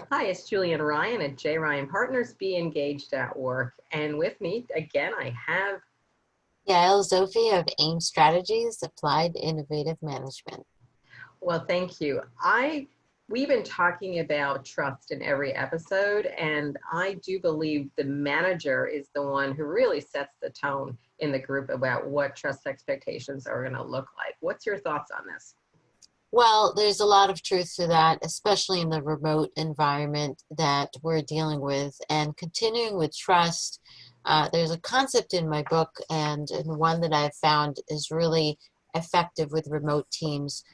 Hi, it's Julian Ryan at J. Ryan Partners. Be engaged at work. And with me again, I have. Yael Zofi of AIM Strategies, Applied Innovative Management. Well, thank you. We've been talking about trust in every episode, and I do believe the manager is the one who really sets the tone in the group about what trust expectations are going to look like. What's your thoughts on this? Well, there's a lot of truth to that, especially in the remote environment that we're dealing with. And continuing with trust, there's a concept in my book and one that I've found is really effective with remote teams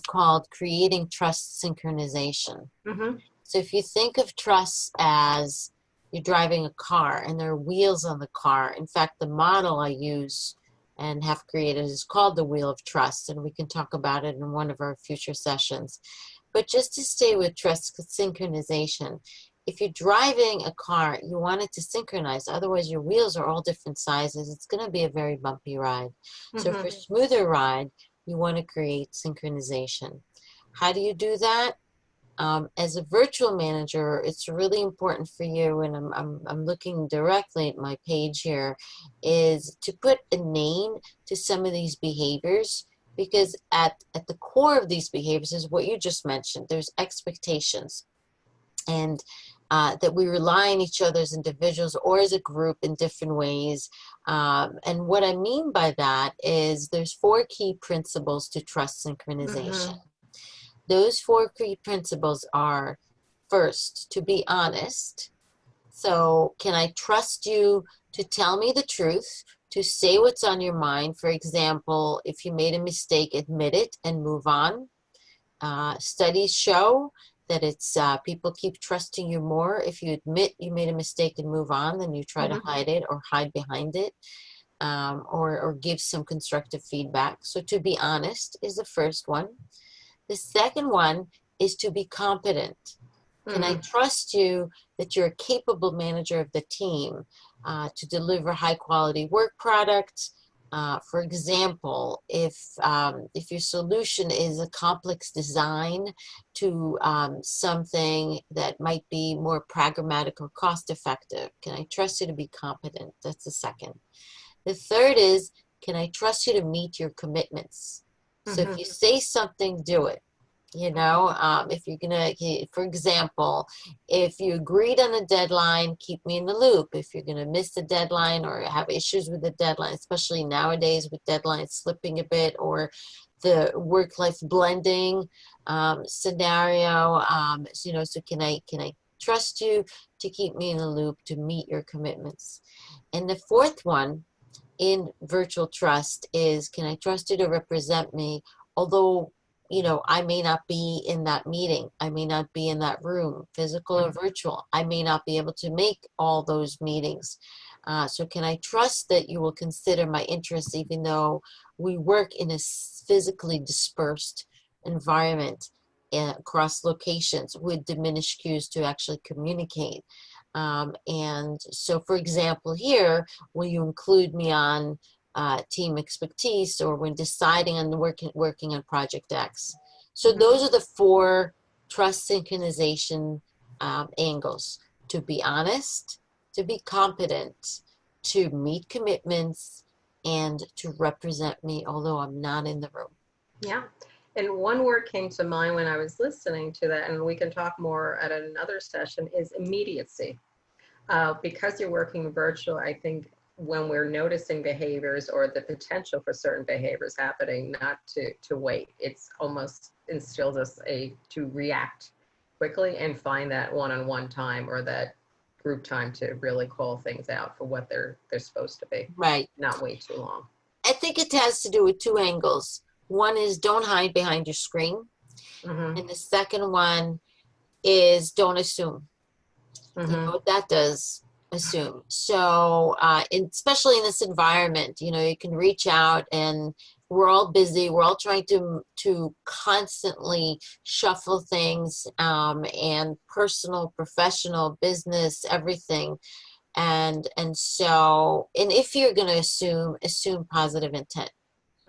called creating trust synchronization. Mm-hmm. So if you think of trust as you're driving a car and there are wheels on the car, in fact, the model I use and have created is called the Wheel of Trust, and we can talk about it in one of our future sessions. But just to stay with trust synchronization, if you're driving a car, you want it to synchronize. Otherwise, your wheels are all different sizes. It's going to be a very bumpy ride. So Mm-hmm. for a smoother ride, you want to create synchronization. How do you do that? As a virtual manager, it's really important for you, and I'm looking directly at my page here, is to put a name to some of these behaviors, because at the core of these behaviors is what you just mentioned. There's expectations, and that we rely on each other as individuals or as a group in different ways. And what I mean by that is there's four key principles to trust Mm-hmm. synchronization. Those four key principles are: first, to be honest. So, can I trust you to tell me the truth, to say what's on your mind? For example, if you made a mistake, admit it and move on. Studies show that it's people keep trusting you more if you admit you made a mistake and move on than you try to Mm-hmm. hide it or hide behind it, or give some constructive feedback. So, to be honest is the first one. The second one is to be competent. Can I Mm-hmm. trust you that you're a capable manager of the team to deliver high quality work products? For example, if your solution is a complex design to something that might be more pragmatic or cost effective, can I trust you to be competent? That's the second. The third is, can I trust you to meet your commitments? So if Mm-hmm. you say something, do it. If you're gonna, for example, if you agreed on a deadline, keep me in the loop. If you're gonna miss the deadline or have issues with the deadline, especially nowadays with deadlines slipping a bit or the work-life blending scenario, so can I trust you to keep me in the loop to meet your commitments? And the fourth one in virtual trust is, can I trust you to represent me? Although, I may not be in that meeting, I may not be in that room, physical or virtual, I may not be able to make all those meetings. So can I trust that you will consider my interests even though we work in a physically dispersed environment across locations with diminished cues to actually communicate? And so, for example, here, will you include me on team expertise or when deciding on the working on project X? So Mm-hmm. those are the four trust synchronization angles: to be honest, to be competent, to meet commitments, and to represent me, although I'm not in the room. Yeah. And one word came to mind when I was listening to that, and we can talk more at another session, is immediacy. Because you're working virtual, I think when we're noticing behaviors or the potential for certain behaviors happening, not to wait. It's almost instills us to react quickly and find that one-on-one time or that group time to really call things out for what they're supposed to be, Right. not wait too long. I think it has to do with two angles. One is don't hide behind your screen, Mm-hmm. and the second one is don't assume. You Mm-hmm. know what that does? Assume. So, especially in this environment, you can reach out, and we're all busy. We're all trying to constantly shuffle things, and personal, professional, business, everything. And if you're going to assume positive intent.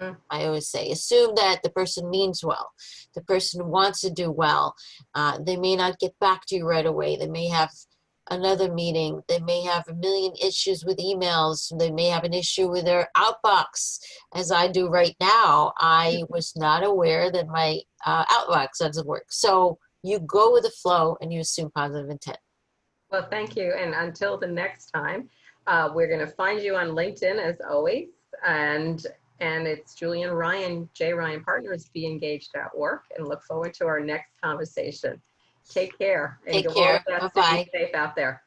Mm. I always say, assume that the person means well. The person wants to do well. They may not get back to you right away. They may have another meeting. They may have a million issues with emails. They may have an issue with their outbox, as I do right now. I was not aware that my outbox doesn't work. So you go with the flow and you assume positive intent. Well, thank you. And until the next time, we're going to find you on LinkedIn as always. And it's Julian Ryan, J. Ryan Partners, Be Engaged at Work, and look forward to our next conversation. Take care and Take go all care. the best and be Bye-bye. safe out there.